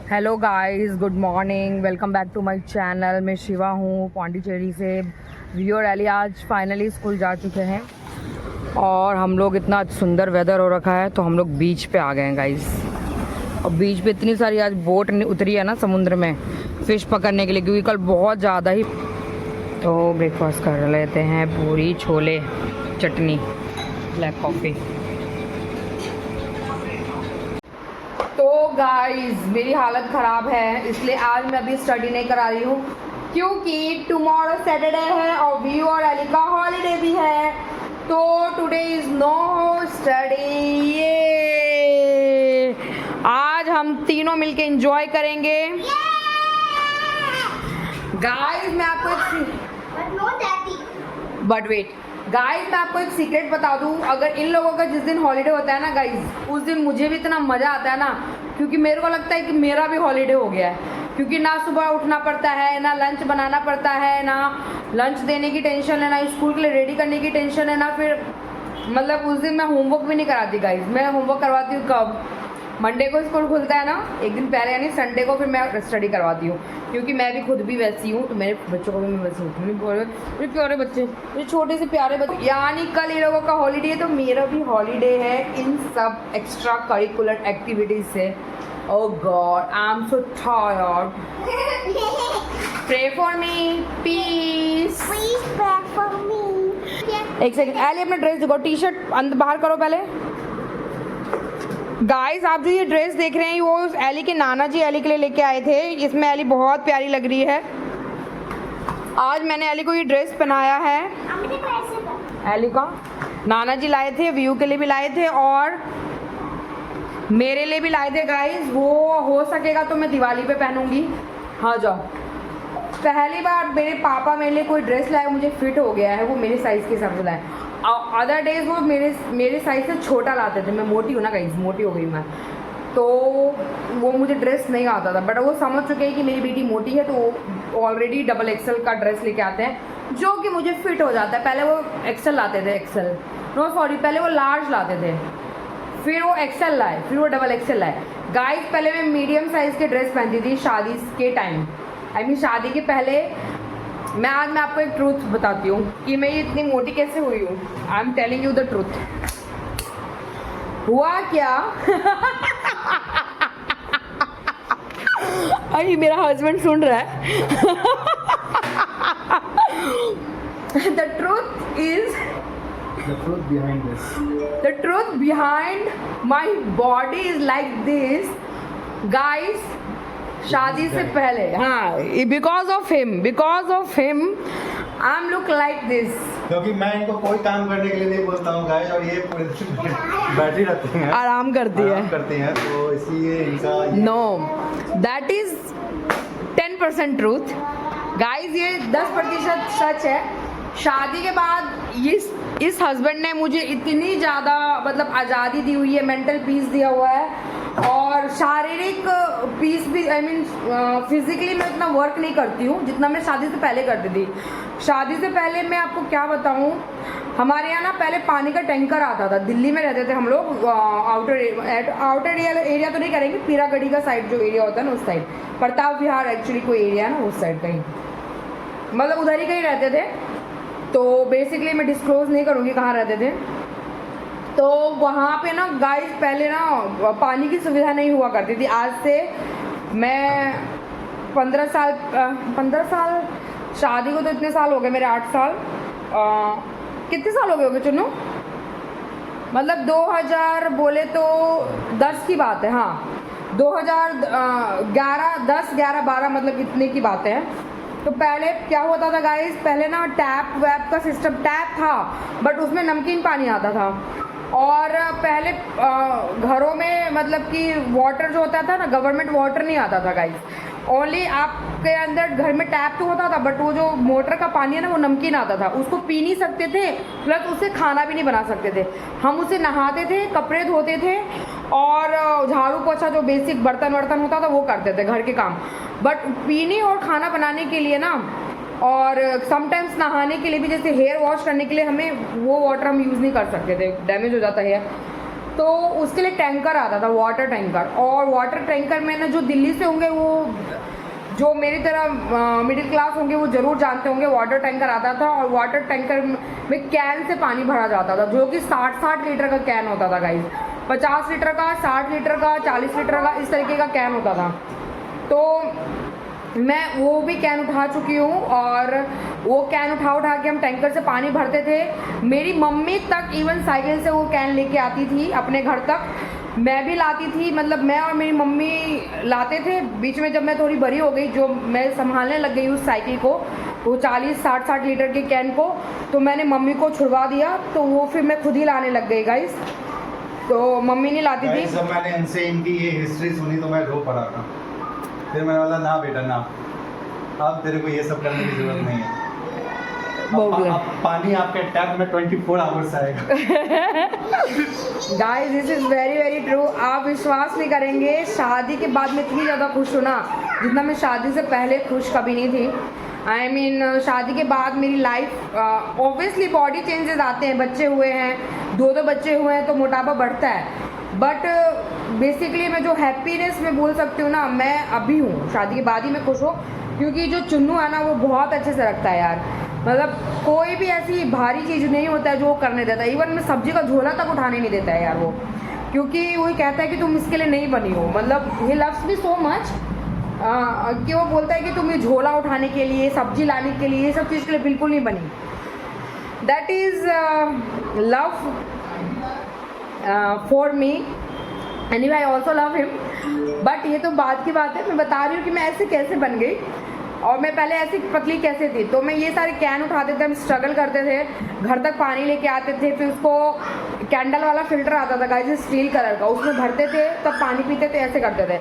Hello guys, good morning, welcome back to my channel. मैं शिवा हूँ पौंडीचेरी से। वियो और एली आज फाइनली स्कूल जा चुके हैं और हम लोग, इतना सुंदर वेदर हो रखा है तो हम लोग बीच पे आ गए हैं गाइस। और बीच पे इतनी सारी आज बोट उतरी है ना समुद्र में फ़िश पकड़ने के लिए, क्योंकि कल बहुत ज़्यादा ही। तो ब्रेकफास्ट कर लेते हैं, पूरी छोले चटनी ब्लैक कॉफ़ी। तो गाइस मेरी हालत ख़राब है, इसलिए आज मैं अभी स्टडी नहीं करा रही हूँ, क्योंकि टुमारो सैटरडे है और व्यू और एली का हॉलीडे भी है। तो टुडे इज़ नो स्टडी। ये आज हम तीनों मिलके एंजॉय करेंगे। गाइस मैं आपको बट वेट गाइस, मैं आपको एक सीक्रेट बता दूं। अगर इन लोगों का जिस दिन हॉलीडे होता है ना गाइस, उस दिन मुझे भी इतना मज़ा आता है ना, क्योंकि मेरे को लगता है कि मेरा भी हॉलीडे हो गया है। क्योंकि ना सुबह उठना पड़ता है, ना लंच बनाना पड़ता है, ना लंच देने की टेंशन है, ना स्कूल के लिए रेडी करने की टेंशन है, ना फिर मतलब उस दिन मैं होमवर्क भी नहीं कराती गाइस। मैं होमवर्क करवाती हूँ कब? मंडे को स्कूल खुलता है ना, एक दिन पहले, यानी संडे को फिर मैं स्टडी करवाती हूँ, क्योंकि मैं भी खुद भी वैसी हूँ। तो मेरे बच्चों को भी मैं वैसी हूँ। मेरे प्यारे बच्चे, मेरे छोटे से प्यारे बच्चे। यानी कल इन लोगों का हॉलीडे है तो मेरा भी हॉलीडे है इन सब एक्स्ट्रा करिकुलर एक्टिविटीज़ से। Oh god, I am so tired. Pray for me please. Please pray for me. एक सेकंड, एली अपना ड्रेस दिखाओ, टी शर्ट अंदर बाहर करो पहले। गाइस आप जो ये ड्रेस देख रहे हैं वो एली के नाना जी एली के लिए लेके आए थे। इसमें एली बहुत प्यारी लग रही है। आज मैंने एली को ये ड्रेस पहनाया है। एली का नाना जी लाए थे, व्यू के लिए भी लाए थे और मेरे लिए भी लाए थे गाइस। वो हो सकेगा तो मैं दिवाली पे पहनूंगी। हाँ जाओ। पहली बार मेरे पापा मेरे लिए कोई ड्रेस लाए, मुझे फिट हो गया है, वो मेरे साइज़ के हिसाब से लाए। अदर डेज वो मेरे साइज़ से छोटा लाते थे। मैं मोटी हूँ ना गाइस, मोटी हो गई मैं, तो वो मुझे ड्रेस नहीं आता था। बट वो समझ चुके हैं कि मेरी बेटी मोटी है, तो वो ऑलरेडी डबल एक्सल का ड्रेस लेके आते हैं, जो कि मुझे फिट हो जाता है। पहले वो एक्सल लाते थे, एक्सल नो सॉरी, पहले वो लार्ज लाते थे, फिर वो एक्सल लाए, फिर वो डबल एक्सल लाए। गाइस पहले मैं मीडियम साइज़ के ड्रेस पहनती थी शादी के टाइम, आई मीन शादी के पहले। आज मैं आपको एक ट्रूथ बताती हूँ कि मैं ये इतनी मोटी कैसे हुई हूँ। I am telling you the truth. हुआ क्या अरे मेरा हस्बैंड सुन रहा है। The truth is, The truth behind this. the truth behind my body is like this guys। शादी से पहले, हाँ, because of him I am look like this. क्योंकि मैं इनको कोई काम करने के लिए नहीं बोलता हूँ गाइस, और ये पूरे दिन बैठी रहती हैं, आराम करती है, तो इसलिए इनका no, that is 10% truth guys. ये 10% सच है। शादी के बाद इस हस्बैंड ने मुझे इतनी ज़्यादा मतलब आज़ादी दी हुई है, मेंटल पीस दिया हुआ है, और शारीरिक पीस भी, आई मीन फिजिकली मैं इतना वर्क नहीं करती हूँ जितना मैं शादी से पहले करती थी। शादी से पहले मैं आपको क्या बताऊँ, हमारे यहाँ ना पहले पानी का टैंकर आता था। दिल्ली में रहते थे हम लोग, आउटर एरिया तो नहीं करेंगे, पीरागढ़ी का साइड जो एरिया होता है ना, उस साइड, प्रताप विहार एक्चुअली कोई एरिया है ना, उस साइड कहीं, मतलब उधर ही कहीं रहते थे। तो बेसिकली मैं डिस्क्लोज नहीं करूँगी कहाँ रहते थे। तो वहाँ पे ना गाइस पहले ना पानी की सुविधा नहीं हुआ करती थी। आज से मैं 15 साल, शादी को तो इतने साल हो गए मेरे, 8 साल, कितने साल हो गए होंगे चुनो, मतलब 2000 बोले तो 10 की बात है, हाँ 2011, 10, 11, 12 मतलब इतने की बात है। तो पहले क्या होता था गाइस, पहले ना टैप वैप का सिस्टम, टैप था बट उसमें नमकीन पानी आता था। और पहले घरों में मतलब कि वाटर जो होता था ना, गवर्नमेंट वाटर नहीं आता था गाइस। ओनली आपके अंदर घर में टैप तो होता था, बट वो जो मोटर का पानी है ना, वो नमकीन आता था, उसको पी नहीं सकते थे, प्लस उससे खाना भी नहीं बना सकते थे। हम उसे नहाते थे, कपड़े धोते थे, और झाड़ू पोछा जो बेसिक बर्तन वर्तन होता था वो करते थे, घर के काम। बट पीने और खाना बनाने के लिए ना, और समटाइम्स नहाने के लिए भी, जैसे हेयर वॉश करने के लिए, हमें वो वाटर हम यूज़ नहीं कर सकते थे, डैमेज हो जाता है। तो उसके लिए टैंकर आता था, वाटर टैंकर। और वाटर टैंकर में ना जो दिल्ली से होंगे वो, जो मेरी तरह मिडिल क्लास होंगे वो ज़रूर जानते होंगे, वाटर टैंकर आता था। और वाटर टैंकर में कैन से पानी भरा जाता था, जो कि 60 लीटर का कैन होता था गाइस। 50 लीटर का, 60 लीटर का, 40 लीटर का, इस तरीके का कैन होता था। तो मैं वो भी कैन उठा चुकी हूँ, और वो कैन उठा के हम टैंकर से पानी भरते थे। मेरी मम्मी तक इवन साइकिल से वो कैन लेके आती थी अपने घर तक, मैं भी लाती थी, मतलब मैं और मेरी मम्मी लाते थे। बीच में जब मैं थोड़ी बड़ी हो गई, जो मैं संभालने लग गई उस साइकिल को, वो 40-60 लीटर के कैन को, तो मैंने मम्मी को छुड़वा दिया, तो वो फिर मैं खुद ही लाने लग गई गाइस। तो मम्मी नहीं लाती थी। जब मैंने इनसे इनकी ये हिस्ट्री सुनी तो मैं रो पड़ा था। फिर मैंने बोला ना बेटा ना, अब तेरे को ये सब करने की जरूरत नहीं है। अब पानी आपके टैप में 24 आवर्स आएगा। Guys this is very very true. आप विश्वास नहीं करेंगे, शादी के बाद मैं इतनी ज़्यादा खुश हूँ ना, जितना मैं शादी से पहले खुश कभी नहीं थी। आई मीन शादी के बाद मेरी लाइफ, ऑब्वियसली बॉडी चेंजेस आते हैं, बच्चे हुए हैं, 2 बच्चे हुए हैं तो मोटापा बढ़ता है। बट बेसिकली मैं जो हैप्पीनेस में बोल सकती हूँ ना, मैं अभी हूँ, शादी के बाद ही मैं खुश हूँ। क्योंकि जो चुन्नू है ना वो बहुत अच्छे से रखता है यार, मतलब कोई भी ऐसी भारी चीज़ नहीं होता है जो वो करने देता है। इवन मैं सब्जी का झोला तक उठाने नहीं देता है यार वो, क्योंकि वही कहता है कि तुम इसके लिए नहीं बनी हो। मतलब he loves me so much कि वो बोलता है कि तुम ये झोला उठाने के लिए, सब्जी लाने के लिए, ये सब चीज़ के लिए बिल्कुल नहीं बनी। That is love for me. Anyway I also love him. But ये तो बाद की बात है, मैं बता रही हूँ कि मैं ऐसे कैसे बन गई, और मैं पहले ऐसी पतली कैसे थी। तो मैं ये सारे कैन उठाते थे, हम स्ट्रगल करते थे, घर तक पानी लेके आते थे, फिर उसको कैंडल वाला फिल्टर आता था गाइस स्टील कलर का, उसमें भरते थे, तब पानी पीते थे, ऐसे करते थे।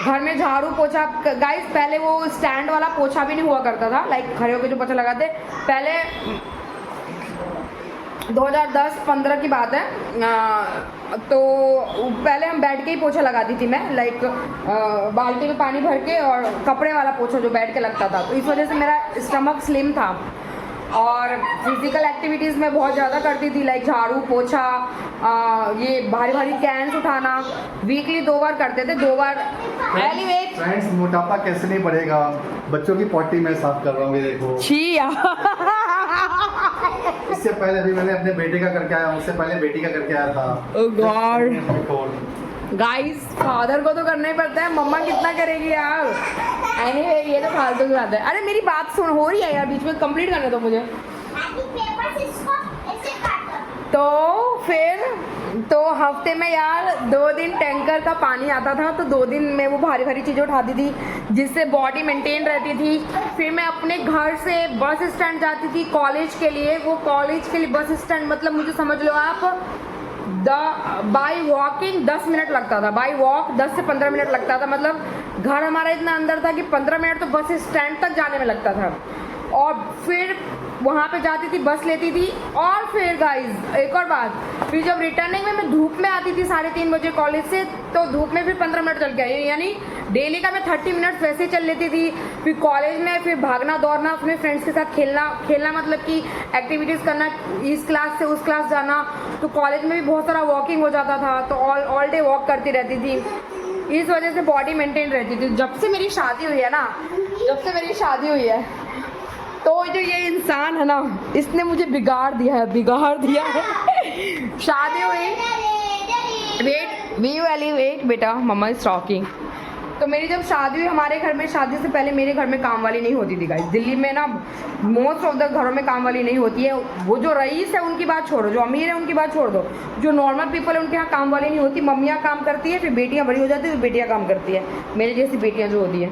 घर में झाड़ू पोछा गाइस, पहले वो स्टैंड वाला पोछा भी नहीं हुआ करता था, लाइक खड़े होकर जो पोछा लगाते पहले, 2010-15 की बात है। तो पहले हम बैठ के ही पोछा लगाती थी मैं, लाइक बाल्टी में पानी भर के, और कपड़े वाला पोछा जो बैठ के लगता था। तो इस वजह से मेरा स्टमक स्लिम था, और फिजिकल एक्टिविटीज़ मैं बहुत ज़्यादा करती थी, लाइक झाड़ू पोछा, ये भारी भारी कैंस उठाना, वीकली 2 बार करते थे, 2 बार। फ्रेंड्स मोटापा कैसे नहीं बढ़ेगा, बच्चों की पॉटी मैं साफ कर रहा हूँ, ये देखो। इससे पहले भी मैंने अपने बेटे का करके आया, उससे पहले बेटी का करके आया था। Oh God. गाइस फादर को तो करना ही पड़ता है, मम्मा कितना करेगी यार। एनीवे ये तो फालतू की बात है। अरे मेरी बात सुन, हो रही है यार, बीच में कंप्लीट करने दो मुझे। तो फिर तो हफ्ते में यार 2 दिन टैंकर का पानी आता था, तो 2 दिन में वो भारी भारी चीज़ें उठाती थी, जिससे बॉडी मेंटेन रहती थी। फिर मैं अपने घर से बस स्टैंड जाती थी कॉलेज के लिए। वो कॉलेज के लिए बस स्टैंड, मतलब मुझे समझ लो आप, बाई वॉकिंग 10 मिनट लगता था, बाई वॉक 10 से 15 मिनट लगता था। मतलब घर हमारा इतना अंदर था कि 15 मिनट तो बस स्टैंड तक जाने में लगता था। और फिर वहाँ पे जाती थी, बस लेती थी। और फिर गाइज एक और बात, फिर जब रिटर्निंग में मैं धूप में आती थी 3:30 बजे कॉलेज से, तो धूप में फिर 15 मिनट चल के आई, यानी डेली का मैं 30 मिनट वैसे चल लेती थी। फिर कॉलेज में फिर भागना दौड़ना, अपने फ्रेंड्स के साथ खेलना मतलब कि एक्टिविटीज़ करना, इस क्लास से उस क्लास जाना। तो कॉलेज में भी बहुत सारा वॉकिंग हो जाता था, तो ऑल डे वॉक करती रहती थी। इस वजह से बॉडी मेंटेन रहती थी। जब से मेरी शादी हुई है ना, तो जो ये इंसान है ना, इसने मुझे बिगाड़ दिया है। शादी हुई, वेट बेटा, मम्मा इज टॉकिंग। तो मेरी जब शादी हुई हमारे घर में, शादी से पहले मेरे घर में काम वाली नहीं होती थी गाइस। दिल्ली में ना मोस्ट ऑफ द घरों में काम वाली नहीं होती है। वो जो रईस है उनकी बात छोड़ो, जो अमीर है उनकी बात छोड़ दो, जो नॉर्मल पीपल है उनके यहाँ काम वाली नहीं होती। मम्मियाँ काम करती है, फिर बेटियाँ बड़ी हो जाती है, फिर बेटियाँ काम करती है। मेरे जैसी बेटियाँ जो होती है,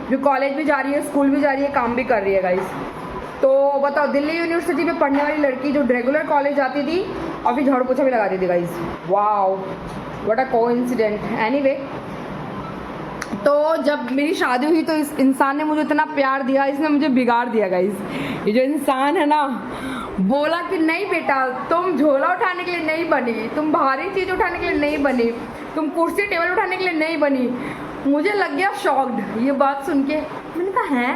जो कॉलेज भी जा रही है, स्कूल भी जा रही है, काम भी कर रही है गाइस। तो बताओ, दिल्ली यूनिवर्सिटी में पढ़ने वाली लड़की जो रेगुलर कॉलेज जाती थी और फिर झाड़ू पोछा भी लगाती थी guys. Wow, what a coincident. Anyway, तो जब मेरी शादी हुई तो इस इंसान ने मुझे इतना प्यार दिया, इसने मुझे बिगाड़ दिया गाइस। ये जो इंसान है ना, बोला कि नहीं बेटा, तुम झोला उठाने के लिए नहीं बनी, तुम भारी चीज़ उठाने के लिए नहीं बनी, तुम कुर्सी टेबल उठाने के लिए नहीं बनी। मुझे लग गया शॉक्ड ये बात सुन के। मैंने कहा है,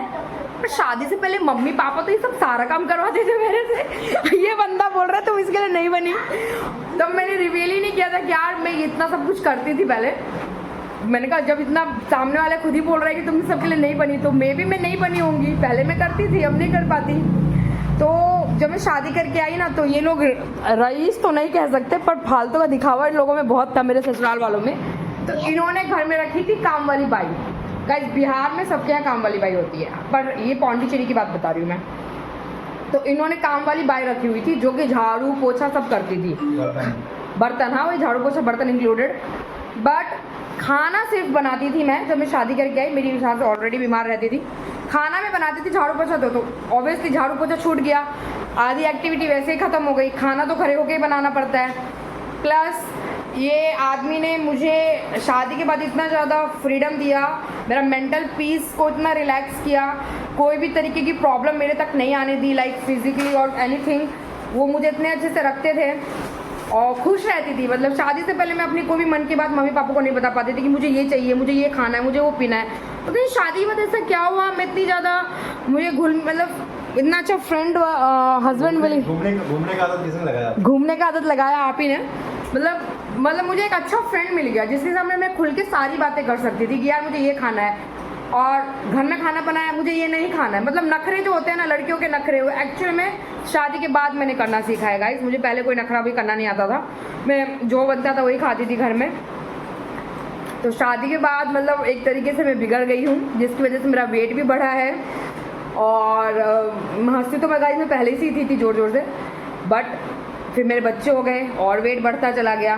पर शादी से पहले मम्मी पापा तो ये सब सारा काम करवाते थे मेरे से, ये बंदा बोल रहा है तुम इसके लिए नहीं बनी। तब मैंने रिवील ही नहीं किया था कि यार मैं इतना सब कुछ करती थी पहले। मैंने कहा जब इतना सामने वाला खुद ही बोल रहा है कि तुम सबके लिए नहीं बनी, तो मैं नहीं बनी होंगी। पहले मैं करती थी, अब नहीं कर पाती। तो जब मैं शादी करके आई ना, तो ये लोग रईस तो नहीं कह सकते, पर फालतू का दिखावा इन लोगों में बहुत था, मेरे ससुराल वालों में। तो इन्होंने घर में रखी थी काम वाली बाई। गाइस बिहार में सबके यहाँ काम वाली बाई होती है, पर ये पौंडीचेरी की बात बता रही हूँ मैं। तो इन्होंने काम वाली बाई रखी हुई थी जो कि झाड़ू पोछा सब करती थी, बर्तन, हाँ वही झाड़ू पोछा बर्तन इंक्लूडेड। बट खाना सिर्फ बनाती थी मैं। जब मैं शादी करके आई, मेरी सास ऑलरेडी बीमार रहती थी, खाना मैं बनाती थी, झाड़ू पोछा तो ऑब्वियसली झाड़ू पोछा छूट गया, आधी एक्टिविटी वैसे ही ख़त्म हो गई, खाना तो खड़े होके ही बनाना पड़ता है। प्लस ये आदमी ने मुझे शादी के बाद इतना ज़्यादा फ्रीडम दिया, मेरा मेंटल पीस को इतना रिलैक्स किया, कोई भी तरीके की प्रॉब्लम मेरे तक नहीं आने दी, लाइक फिजिकली और एनीथिंग। वो मुझे इतने अच्छे से रखते थे और खुश रहती थी। मतलब शादी से पहले मैं अपनी कोई भी मन की बात मम्मी पापा को नहीं बता पाती थी कि मुझे ये चाहिए, मुझे ये खाना है, मुझे वो पीना है। तो फिर शादी में ऐसा क्या हुआ, मैं इतनी ज़्यादा मुझे मतलब इतना अच्छा फ्रेंड हस्बैंड वाली घूमने का आदत किसने लगाया? घूमने का आदत लगाया आप ही ने। मतलब मुझे एक अच्छा फ्रेंड मिल गया जिसके सामने मैं खुल के सारी बातें कर सकती थी कि यार मुझे ये खाना है, और घर में खाना बनाया मुझे ये नहीं खाना है। मतलब नखरे जो होते हैं ना, लड़कियों के नखरे, वो एक्चुअल में शादी के बाद मैंने करना सीखा है गाइस। मुझे पहले कोई नखरा भी करना नहीं आता था, मैं जो बनता था वही खाती थी घर में। तो शादी के बाद मतलब एक तरीके से मैं बिगड़ गई हूँ, जिसकी वजह से मेरा वेट भी बढ़ा है। और हंसती तो मैं गाइस में पहले से ही थी जोर जोर से, बट फिर मेरे बच्चे हो गए और वेट बढ़ता चला गया।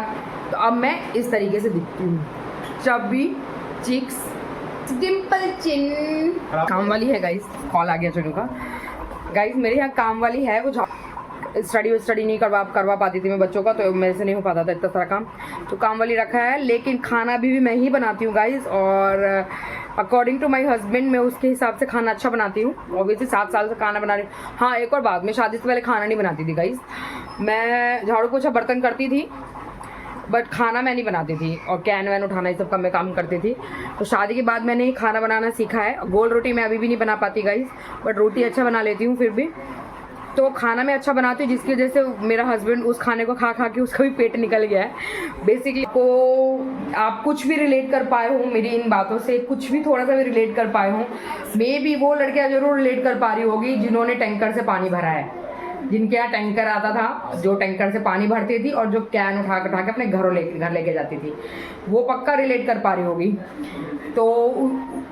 तो अब मैं इस तरीके से दिखती हूँ, चब्बी चिक्स, डिम्पल चिन। काम वाली है गाइस, कॉल आ गया चुनू का। गाइस मेरे यहाँ काम वाली है, वो स्टडी नहीं करवा पाती थी मैं बच्चों का, तो मेरे से नहीं हो पाता था इतना सारा काम, तो काम वाली रखा है। लेकिन खाना भी मैं ही बनाती हूँ गाइस, और अकॉर्डिंग टू माय हस्बैंड मैं उसके हिसाब से खाना अच्छा बनाती हूँ। ऑब्वियसली 7 साल से खाना बना रही हूँ। हाँ एक और बात, मैं शादी से पहले खाना नहीं बनाती थी गाइस, मैं झाड़ू पोछा बर्तन करती थी, बट खाना मैं नहीं बनाती थी, और कैन वैन उठाना ये सब का मैं काम करती थी। तो शादी के बाद मैंने खाना बनाना सीखा है। गोल रोटी मैं अभी भी नहीं बना पाती गाइस, बट रोटी अच्छा बना लेती हूँ फिर भी। तो खाना मैं अच्छा बनाती हूँ, जिसकी वजह से मेरा हस्बैंड उस खाने को खा के उसका भी पेट निकल गया है बेसिकली। को आप कुछ भी रिलेट कर पाए हो मेरी इन बातों से, कुछ भी थोड़ा सा भी रिलेट कर पाए हो, मे बी वो लड़कियाँ जरूर रिलेट कर पा रही होगी जिन्होंने टैंकर से पानी भरा है, जिनके यहाँ टैंकर आता था, जो टैंकर से पानी भरती थी और जो कैन उठा के अपने घर लेके जाती थी, वो पक्का रिलेट कर पा रही होगी। तो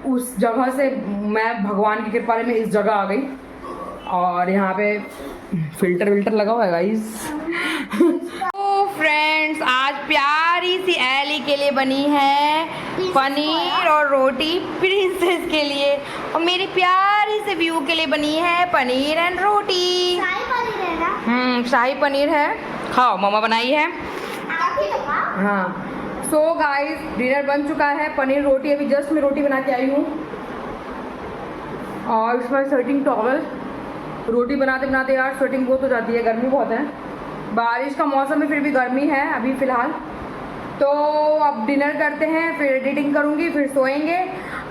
उस जगह से मैं भगवान की कृपा से मैं इस जगह आ गई, और यहाँ पे फिल्टर लगा हुआ है गाइस। तो फ्रेंड्स आज प्यारी सी एली के लिए बनी है पनीर और रोटी, प्रिंसेस के लिए, और मेरी प्यारी से व्यू के लिए बनी है पनीर एंड रोटी। शाही पनीर है ना? शाही पनीर है, खाओ मम्मा बनाई है। हाँ सो गाइस डिनर बन चुका है, पनीर रोटी, अभी जस्ट मैं रोटी बना के आई हूँ, और इसमें स्वेटिंग टॉवल। रोटी बनाते बनाते यार स्वेटिंग बहुत हो जाती है, गर्मी बहुत है, बारिश का मौसम है फिर भी गर्मी है अभी फ़िलहाल। तो अब डिनर करते हैं, फिर एडिटिंग करूँगी, फिर सोएंगे।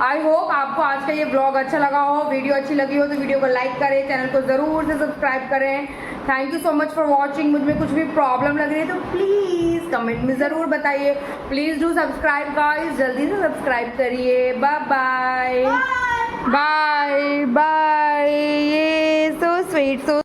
आई होप आपको आज का ये ब्लॉग अच्छा लगा हो, वीडियो अच्छी लगी हो तो वीडियो को लाइक करें, चैनल को ज़रूर से सब्सक्राइब करें। Thank you so much for watching. मुझ में कुछ भी प्रॉब्लम लग रही है तो प्लीज़ कमेंट में ज़रूर बताइए। प्लीज़ डू सब्सक्राइब गाइस, जल्दी से सब्सक्राइब करिए। बाय बाय बाय बाय, ये सो स्वीट सो